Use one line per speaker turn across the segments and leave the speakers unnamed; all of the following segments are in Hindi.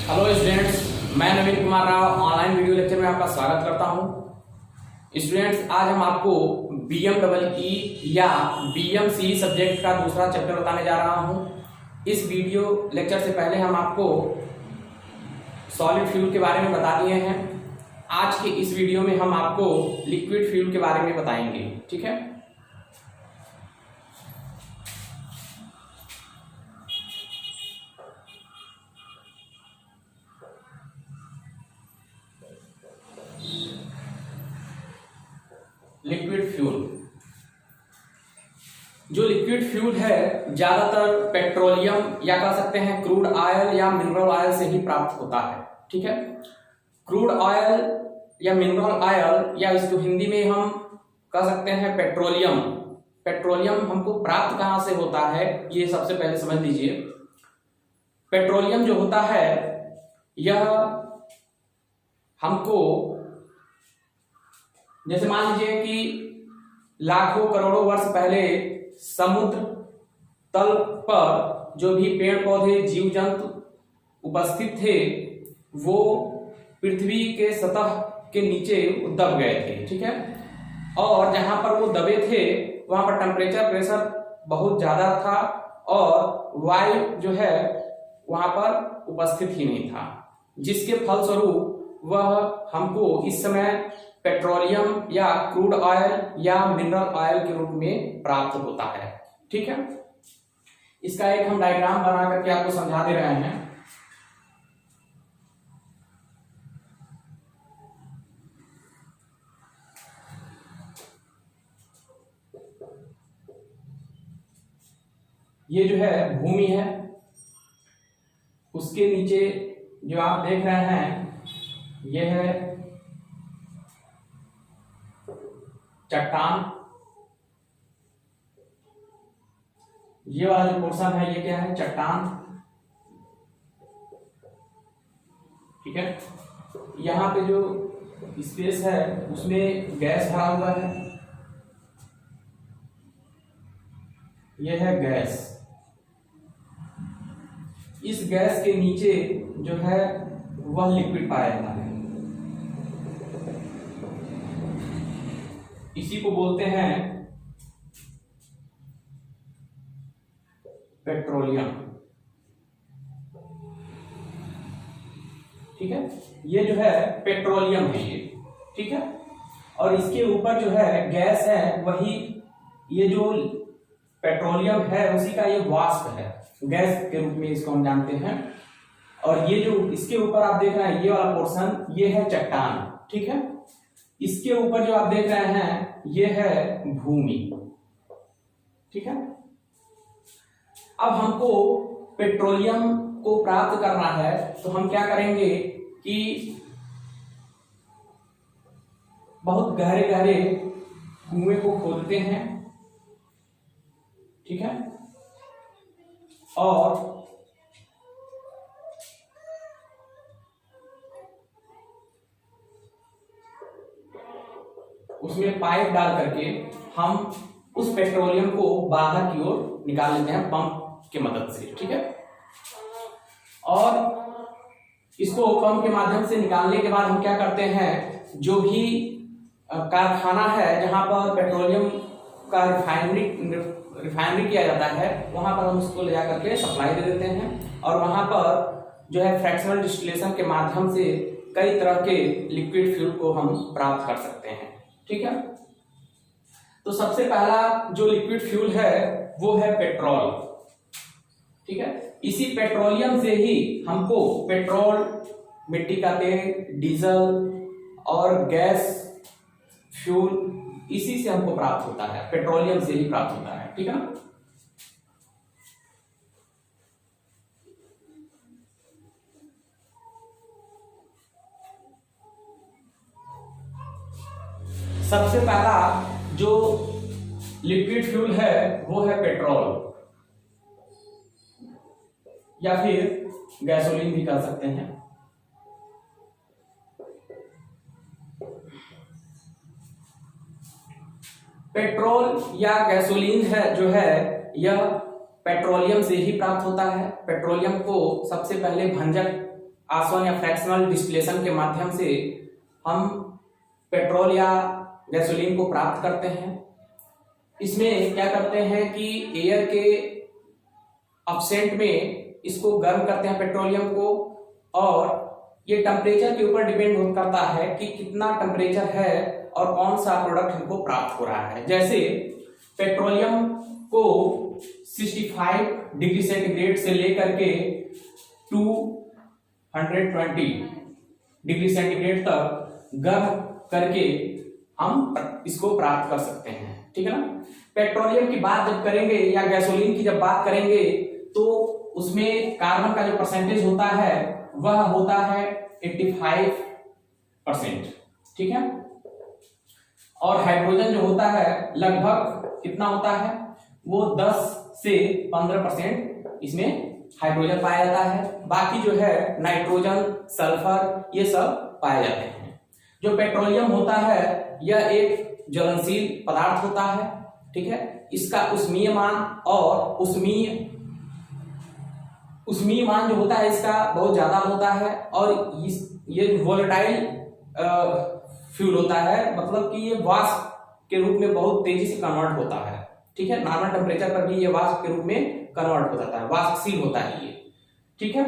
हेलो स्टूडेंट्स, मैं Naveen Kumar Rao online video lecture में आपका स्वागत करता हूं। स्टूडेंट्स, आज हम आपको BMEE या BMC सब्जेक्ट का दूसरा चैप्टर बताने जा रहा हूं। इस वीडियो लेक्चर से पहले हम आपको सॉलिड फ्यूल के बारे में बता दिए हैं। आज के इस वीडियो में हम आपको लिक्विड फ्यूल के बारे में बताएंगे। ठीक है, लिक्विड फ्यूल। जो लिक्विड फ्यूल है ज्यादातर पेट्रोलियम या कह सकते हैं क्रूड ऑयल या मिनरल ऑयल से ही प्राप्त होता है। ठीक है, क्रूड ऑयल या मिनरल ऑयल या इसको हिंदी में हम कह सकते हैं पेट्रोलियम। पेट्रोलियम हमको प्राप्त कहां से होता है ये सबसे पहले समझ लीजिए। पेट्रोलियम जो होता है यह हमको, जैसे मान लीजिए कि लाखों करोड़ों वर्ष पहले समुद्र तल पर जो भी पेड़ पौधे जीव जंतु उपस्थित थे वो पृथ्वी के सतह के नीचे दब गए थे। ठीक है, और जहां पर वो दबे थे वहां पर टेम्परेचर प्रेशर बहुत ज्यादा था और वायु जो है वहां पर उपस्थित ही नहीं था, जिसके फलस्वरूप वह हमको इस समय पेट्रोलियम या क्रूड ऑयल या मिनरल ऑयल के रूप में प्राप्त होता है। ठीक है, इसका एक हम डायग्राम बना करके आपको समझा दे रहे हैं। ये जो है भूमि है, उसके नीचे जो आप देख रहे हैं ये है चट्टान। ये वाला जो पोर्शन है ये क्या है, चट्टान। ठीक है, यहां पे जो स्पेस है उसमें गैस भरा हुआ है, ये है गैस। इस गैस के नीचे जो है वह लिक्विड पाया जाता है, इसी को बोलते हैं पेट्रोलियम। ठीक है, ये जो है पेट्रोलियम है ये। ठीक है, और इसके ऊपर जो है गैस है वही, ये जो पेट्रोलियम है उसी का ये वाष्प है, गैस के रूप में इसको हम जानते हैं। और ये जो इसके ऊपर आप देख रहे हैं ये वाला पोर्शन ये है चट्टान। ठीक है, इसके ऊपर जो आप देख रहे हैं ये है भूमि। ठीक है, अब हमको पेट्रोलियम को प्राप्त करना है तो हम क्या करेंगे कि बहुत गहरे गहरे कुएं को खोदते हैं। ठीक है, और उसमें पाइप डाल करके हम उस पेट्रोलियम को बाहर की ओर निकाल लेते हैं पंप की मदद से। ठीक है, और इसको पंप के माध्यम से निकालने के बाद हम क्या करते हैं, जो भी कारखाना है जहां पर पेट्रोलियम का रिफाइनरी किया जाता है वहां पर हम उसको ले जाकर के सप्लाई दे देते हैं, और वहां पर जो है फ्रैक्शनल डिस्टिलेशन के माध्यम से कई तरह के लिक्विड फ्यूल को हम प्राप्त कर सकते हैं। ठीक है, तो सबसे पहला जो लिक्विड फ्यूल है वो है पेट्रोल। ठीक है, इसी पेट्रोलियम से ही हमको पेट्रोल, मिट्टी का तेल, डीजल और गैस फ्यूल इसी से हमको प्राप्त होता है, पेट्रोलियम से ही प्राप्त होता है। ठीक है, सबसे पहला जो लिक्विड फ्यूल है वो है पेट्रोल या फिर गैसोलीन भी कह सकते हैं। पेट्रोल या गैसोलीन है जो है यह पेट्रोलियम से ही प्राप्त होता है। पेट्रोलियम को सबसे पहले भंजक आसवन या फ्रैक्शनल डिस्टिलेशन के माध्यम से हम पेट्रोल या गैसोलीन को प्राप्त करते हैं। इसमें क्या करते हैं कि एयर के अपसेंट में इसको गर्म करते हैं पेट्रोलियम को, और ये टेम्परेचर के ऊपर डिपेंड करता है कि कितना टेम्परेचर है और कौन सा प्रोडक्ट हमको प्राप्त हो रहा है। जैसे पेट्रोलियम को 65 डिग्री सेंटीग्रेड से लेकर के 220 डिग्री सेंटीग्रेड तक गर्म करके हम इसको प्राप्त कर सकते हैं, ठीक है ना। पेट्रोलियम की बात जब करेंगे या गैसोलीन की जब बात करेंगे तो उसमें कार्बन का जो परसेंटेज होता है वह होता है 85%, ठीक है। और हाइड्रोजन जो होता है लगभग कितना होता है, वो 10 से 15% इसमें हाइड्रोजन पाया जाता है। बाकी जो है नाइट्रोजन, सल्फर, ये सब पाए जाते हैं। जो पेट्रोलियम होता है यह एक ज्वलनशील पदार्थ होता है, ठीक है। इसका उष्मीय मान और उष्मीय मान जो होता है इसका बहुत ज्यादा होता है, और ये वोलेटाइल फ्यूल होता है, मतलब कि ये वाष्प के रूप में बहुत तेजी से कन्वर्ट होता है, ठीक है। नॉर्मल टेम्परेचर पर भी ये वाष्प के रूप में कन्वर्ट हो जाता है, वाष्पशील होता है ये, ठीक है।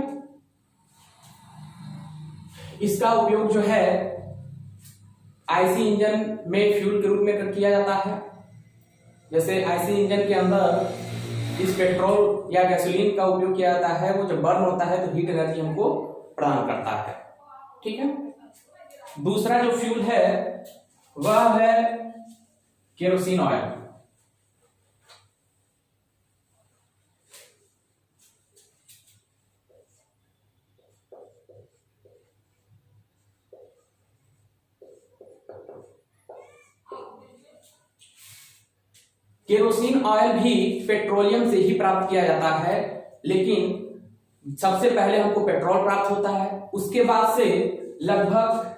इसका उपयोग जो है आईसी इंजन में फ्यूल के रूप में किया जाता है। जैसे आईसी इंजन के अंदर इस पेट्रोल या गैसोलीन का उपयोग किया जाता है, वो जब बर्न होता है तो हीट एनर्जी हमको प्रदान करता है, ठीक है। दूसरा जो फ्यूल है वह है केरोसिन ऑयल। केरोसिन ऑयल भी पेट्रोलियम से ही प्राप्त किया जाता है, लेकिन सबसे पहले हमको पेट्रोल प्राप्त होता है, उसके बाद से लगभग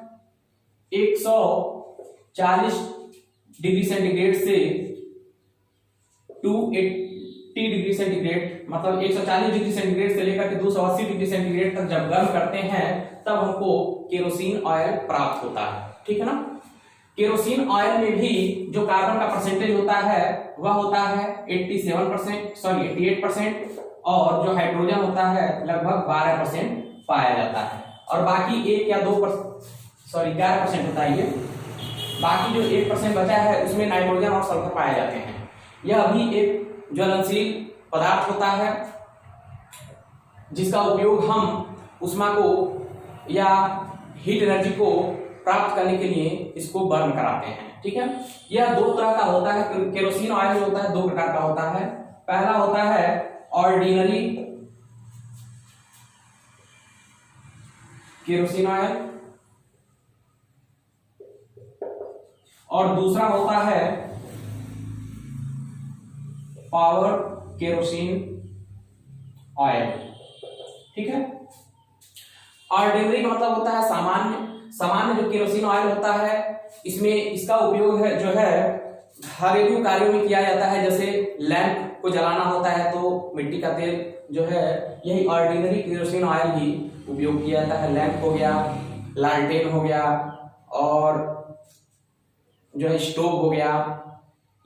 140 डिग्री सेंटीग्रेड से 280 डिग्री सेंटीग्रेड, मतलब 140 डिग्री सेंटीग्रेड से लेकर के 280 डिग्री सेंटीग्रेड तक जब गर्म करते हैं तब हमको केरोसिन ऑयल प्राप्त होता है, ठीक है ना। केरोसिन ऑयल में भी जो कार्बन का परसेंटेज होता है वह होता है 88%, और जो हाइड्रोजन होता है लगभग 12% पाया जाता है, और बाकी 1 या 11% होता है ये। बाकी जो 1% बचा है उसमें नाइट्रोजन और सल्फर पाए जाते हैं। यह भी एक ज्वलनशील पदार्थ होता है जिसका उपयोग हम ऊष्मा को या हीट एनर्जी को प्राप्त करने के लिए इसको बर्न कराते हैं, ठीक है। यह दो तरह का होता है। केरोसिन ऑयल जो होता है दो प्रकार का होता है। पहला होता है ऑर्डिनरी केरोसिन ऑयल, और दूसरा होता है पावर केरोसिन ऑयल, ठीक है। ऑर्डिनरी का मतलब होता है सामान्य जो केरोसिन ऑयल होता है, इसमें इसका उपयोग है जो है घरेलू कार्यों में किया जाता है। जैसे लैंप को जलाना होता है तो मिट्टी का तेल जो है यही ऑर्डिनरी केरोसिन ऑयल ही उपयोग किया जाता है। लैंप हो गया, लालटेन हो गया, और जो है स्टोव हो गया,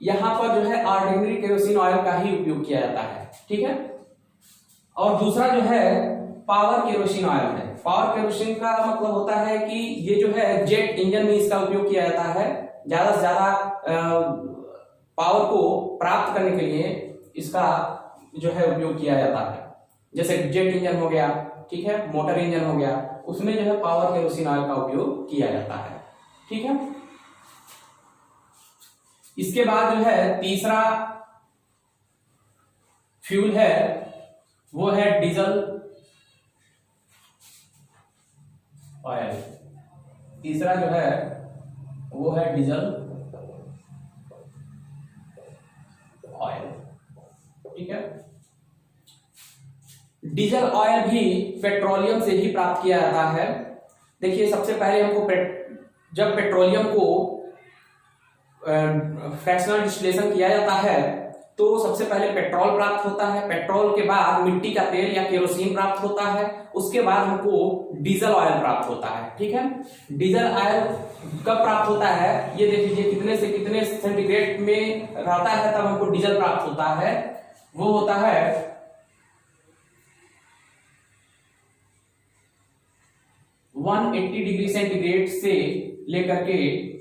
यहाँ पर जो है ऑर्डिनरी केरोसिन ऑयल का ही उपयोग किया जाता है, ठीक है। और दूसरा जो है पावर केरोसिन ऑयल है। पावर केरोसिन का मतलब होता है कि ये जो है जेट इंजन में इसका उपयोग किया जाता है। ज्यादा से ज्यादा पावर को प्राप्त करने के लिए इसका जो है उपयोग किया जाता है। जैसे जेट इंजन हो गया, ठीक है, मोटर इंजन हो गया, उसमें जो है पावर केरोसिन ऑयल का उपयोग किया जाता है, ठीक है। इसके बाद जो है तीसरा फ्यूल है वो है डीजल ऑयल। तीसरा जो है वो है डीजल ऑयल, ठीक है। डीजल ऑयल भी पेट्रोलियम से ही प्राप्त किया जाता है। देखिए, सबसे पहले हमको जब पेट्रोलियम को फ्रैक्शनल डिस्टिलेशन किया जाता है तो सबसे पहले पेट्रोल प्राप्त होता है, पेट्रोल के बाद मिट्टी का तेल या केरोसिन प्राप्त होता है, उसके बाद हमको डीजल ऑयल प्राप्त होता है। ठीक है, डीजल ऑयल कब प्राप्त होता है, ये देख लीजिए कितने से कितने सेंटीग्रेड में रहता है तब हमको डीजल प्राप्त होता है। वो होता है 180 डिग्री सेंटीग्रेड से लेकर के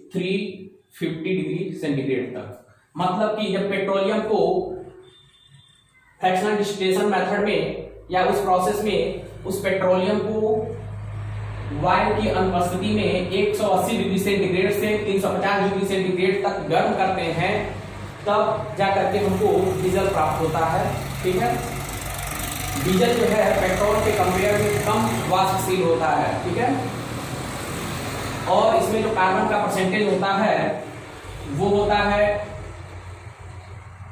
350 डिग्री सेंटीग्रेड तक। मतलब कि जब पेट्रोलियम को फ्रैक्शनल डिस्टिलेशन मेथड में या उस प्रोसेस में उस पेट्रोलियम को वायु की अनुपस्थिति में 180 डिग्री सेंटीग्रेड से 350 डिग्री सेंटीग्रेड तक गर्म करते हैं, तब जाकर के हमको डीजल प्राप्त होता है। ठीक है, डीजल जो है पेट्रोल के कंपेयर में कम वाष्पशील होता है। ठीक है, और इसमें जो कार्बन का परसेंटेज होता है वो होता है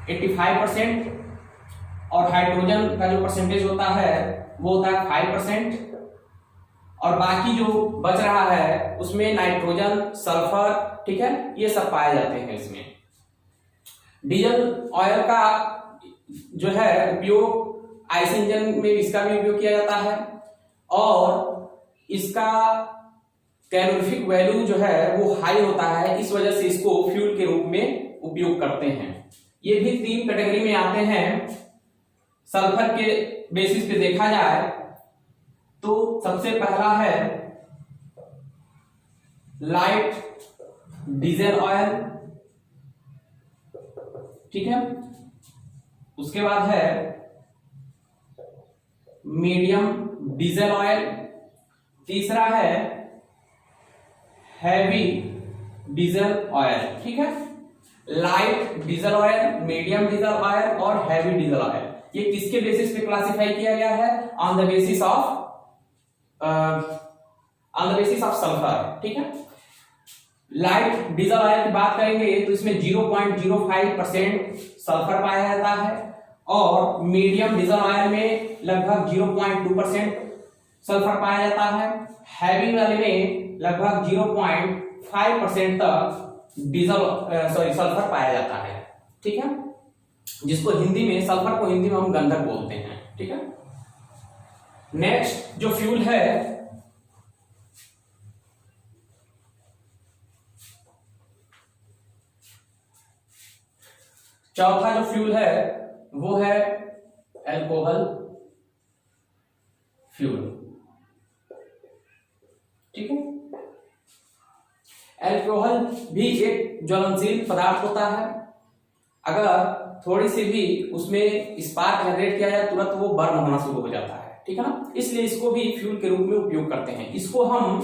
85% और हाइड्रोजन का जो परसेंटेज होता है वो होता है 5%, और बाकी जो बच रहा है उसमें नाइट्रोजन, सल्फर, ठीक है, ये सब पाए जाते हैं इसमें। डीजल ऑयल का जो है उपयोग आईसी इंजन में इसका भी उपयोग किया जाता है, और इसका कैलोरीफिक वैल्यू जो है वो हाई होता है, इस वजह से इसको फ्यूल के रूप में उपयोग करते हैं। ये भी 3 कैटेगरी में आते हैं। सल्फर के बेसिस पे देखा जाए तो सबसे पहला है लाइट डीजल ऑयल। ठीक है, उसके बाद है मीडियम डीजल ऑयल, तीसरा है हैवी डीजल ऑयल। ठीक है, light diesel oil, medium diesel oil और हैवी डीजल ऑयल, ये किसके बेसिस पे क्लासिफाई किया गया है? On the basis of sulphur. ठीक है, लाइट डीजल ऑयल की बात करेंगे तो इसमें 0.05% सल्फर पाया जाता है, और मीडियम डीजल ऑयल में लगभग 0.2% सल्फर पाया जाता है, हैवी वाले में लगभग 0.5% तक सल्फर पाया जाता है। ठीक है, जिसको हिंदी में, सल्फर को हिंदी में हम गंधक बोलते हैं। ठीक है, नेक्स्ट जो फ्यूल है चौथा जो फ्यूल है वो है अल्कोहल फ्यूल। ठीक है, अल्कोहल भी एक ज्वलनशील पदार्थ होता है। अगर थोड़ी सी भी उसमें स्पार्क जनरेट किया जाए तुरंत वो बर्न होना शुरू हो जाता है। ठीक है ना, इसलिए इसको भी फ्यूल के रूप में उपयोग करते हैं। इसको हम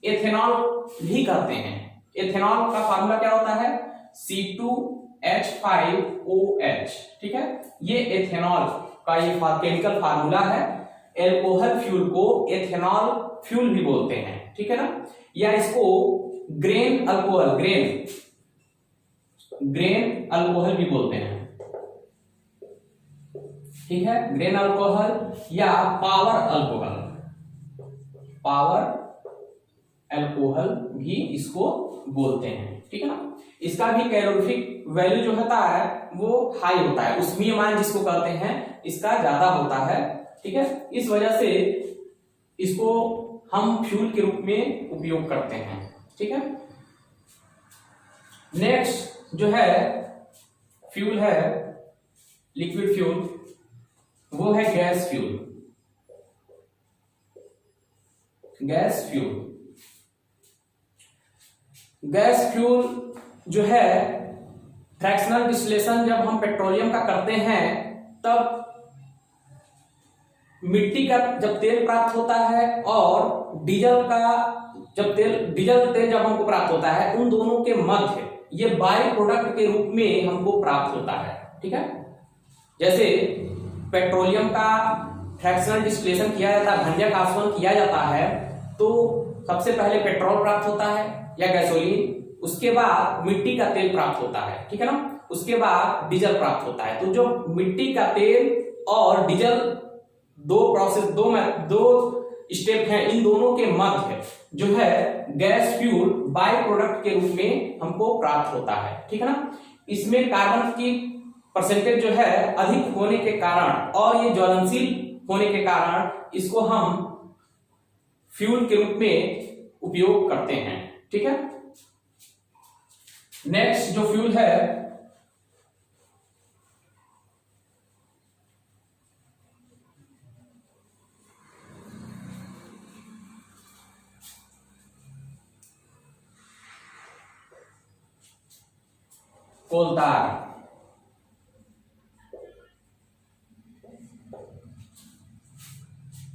एथेनॉल भी कहते हैं। एथेनॉल का फार्मूला क्या होता है? C2H5OH। ठीक है, ये एथेनॉल का ये केमिकल फार्मूला है। एल्कोहल फ्यूल को एथेनॉल फ्यूल भी बोलते हैं। ठीक है ना, या इसको ग्रेन अल्कोहल भी बोलते हैं। ठीक है, ग्रेन अल्कोहल या पावर अल्कोहल भी इसको बोलते हैं। ठीक है ना, इसका भी कैलोरीफिक वैल्यू जो होता है वो हाई होता है, उष्मीय मान जिसको कहते हैं इसका ज्यादा होता है। ठीक है, इस वजह से इसको हम फ्यूल के रूप में उपयोग करते हैं। ठीक है, नेक्स्ट जो है फ्यूल है लिक्विड फ्यूल, वो है गैस फ्यूल। गैस फ्यूल जो है फ्रैक्शनल डिस्टिलेशन जब हम पेट्रोलियम का करते हैं तब मिट्टी का जब तेल प्राप्त होता है और डीजल तेल जब हमको प्राप्त होता है, उन दोनों के मध्य ये बाई प्रोडक्ट के रूप में हमको प्राप्त होता है। ठीक है, जैसे पेट्रोलियम का फ्रैक्शनल डिस्टिलेशन किया जाता है, भंजक आसवन किया जाता है, तो सबसे पहले पेट्रोल प्राप्त होता है या गैसोलीन, उसके बाद मिट्टी का तेल प्राप्त होता है। ठीक है ना, उसके बाद डीजल प्राप्त होता है। तो जो मिट्टी का तेल और डीजल दो स्टेप हैं, इन दोनों के मध्य जो है गैस फ्यूल बाई प्रोडक्ट के रूप में हमको प्राप्त होता है। ठीक है ना, इसमें कार्बन की परसेंटेज जो है अधिक होने के कारण और ये ज्वलनशील होने के कारण इसको हम फ्यूल के रूप में उपयोग करते हैं। ठीक है, नेक्स्ट जो फ्यूल है कोलतार।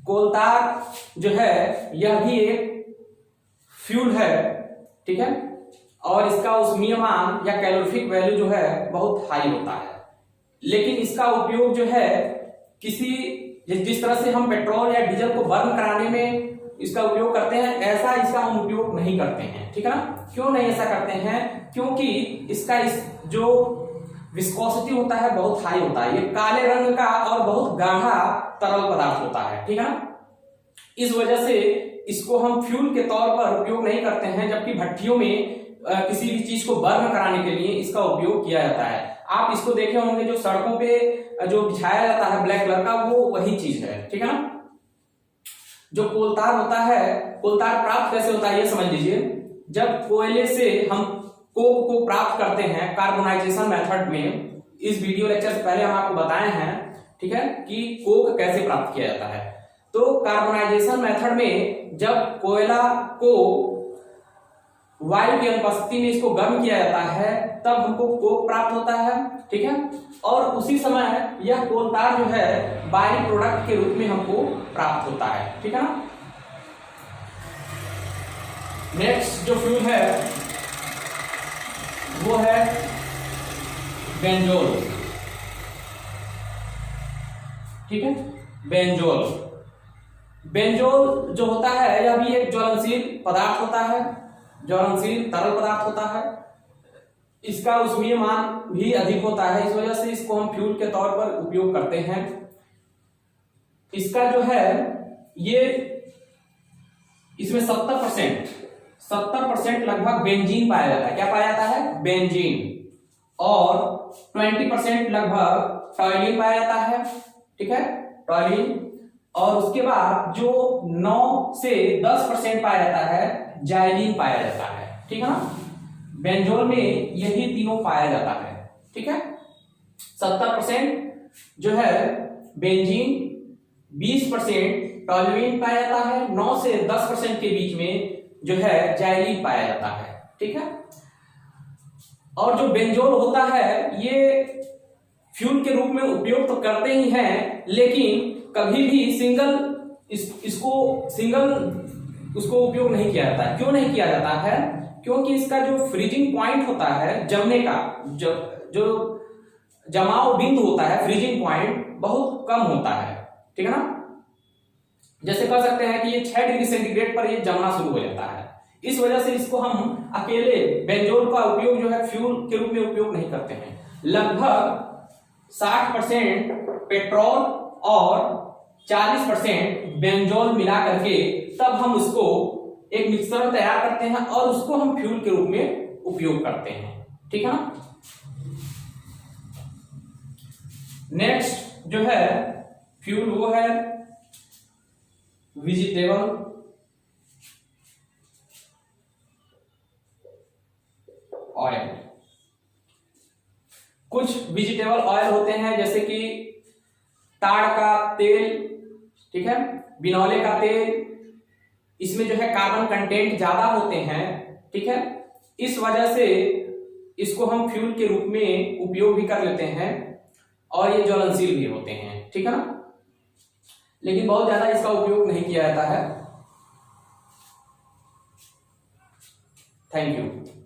कोलतार जो है यह भी एक फ्यूल है। ठीक है, और इसका उष्मीयमान या कैलोरीफिक वैल्यू जो है बहुत हाई होता है, लेकिन इसका उपयोग जो है किसी जिस तरह से हम पेट्रोल या डीजल को बर्न कराने में इसका उपयोग करते हैं, ऐसा इसका हम उपयोग नहीं करते हैं। ठीक है ना, क्यों नहीं ऐसा करते हैं? क्योंकि इसका जो विस्कोसिटी होता है बहुत हाई होता है, ये काले रंग का और बहुत गाढ़ा तरल पदार्थ होता है। ठीक है ना, इस वजह से इसको हम फ्यूल के तौर पर उपयोग नहीं करते हैं, जबकि भट्टियों में किसी भी चीज को बर्न कराने के लिए इसका उपयोग किया जाता है। आप इसको देखे होंगे जो सड़कों पे जो बिछाया जाता है ब्लैक कलर का, वो वही चीज है। ठीक है ना, जो कोलतार होता है, कोलतार प्राप्त कैसे होता है ये समझ लीजिए। जब कोयले से हम कोक को प्राप्त करते हैं कार्बोनाइजेशन मेथड में, इस वीडियो लेक्चर से पहले हम आपको बताए हैं, ठीक है, कि कोक कैसे प्राप्त किया जाता है। तो कार्बोनाइजेशन मेथड में जब कोयला को वायु की अनुपस्थिति में इसको गर्म किया जाता है, तब हमको कोक प्राप्त होता है। ठीक है, और उसी समय यह कोलतार जो है बाई प्रोडक्ट के रूप में हमको प्राप्त होता है। ठीक है ना, नेक्स्ट जो फ्यूल है वो है बेंजोल। ठीक है, बेंजोल बेंजोल जो होता है यह भी एक ज्वलनशील पदार्थ होता है, ज्वलनशील तरल पदार्थ होता है। इसका उष्मीयमान भी अधिक होता है, इस वजह से इसको हम फ्यूल के तौर पर उपयोग करते हैं। इसका जो है ये इसमें 70% लगभग बेंजीन पाया जाता है। क्या पाया जाता है? बेंजीन। और 20% लगभग टॉयलिन पाया जाता है। ठीक है, टॉयलिन। और उसके बाद जो 9 से 10% पाया जाता है जाइलिन पाया जाता है। ठीक है ना, बेंजोल में यही तीनों पाया जाता है। ठीक है, 70% जो है बेंजीन, 20% टॉल्यूइन पाया जाता है, 9 से 10% के बीच में जो है जाइलिन पाया जाता है। ठीक है, और जो बेंजोल होता है ये फ्यूल के रूप में उपयोग तो करते ही हैं, लेकिन कभी भी उसको उपयोग नहीं किया जाता है। क्यों नहीं किया जाता है? क्योंकि इसका जो फ्रीजिंग पॉइंट होता है जमने का, जो जमाव बिंदु होता है, फ्रीजिंग पॉइंट बहुत कम होता है। ठीक है ना, जैसे कह सकते हैं कि ये 6 डिग्री सेंटीग्रेड पर ये जमना शुरू हो जाता है। इस वजह से इसको हम अकेले बेंजोल का उपयोग जो है फ्यूल के रूप में उपयोग नहीं करते हैं। लगभग 60% पेट्रोल और 40% बेंजोल मिला करके तब हम उसको एक मिश्रण तैयार करते हैं और उसको हम फ्यूल के रूप में उपयोग करते हैं। ठीक है ना, नेक्स्ट जो है फ्यूल वो है वेजिटेबल ऑयल। कुछ वेजिटेबल ऑयल होते हैं जैसे कि ताड़ का तेल, ठीक है, बिनौले का तेल, इसमें जो है कार्बन कंटेंट ज्यादा होते हैं। ठीक है, इस वजह से इसको हम फ्यूल के रूप में उपयोग भी कर लेते हैं और ये ज्वलनशील भी होते हैं। ठीक है ना, लेकिन बहुत ज्यादा इसका उपयोग नहीं किया जाता है। Thank you.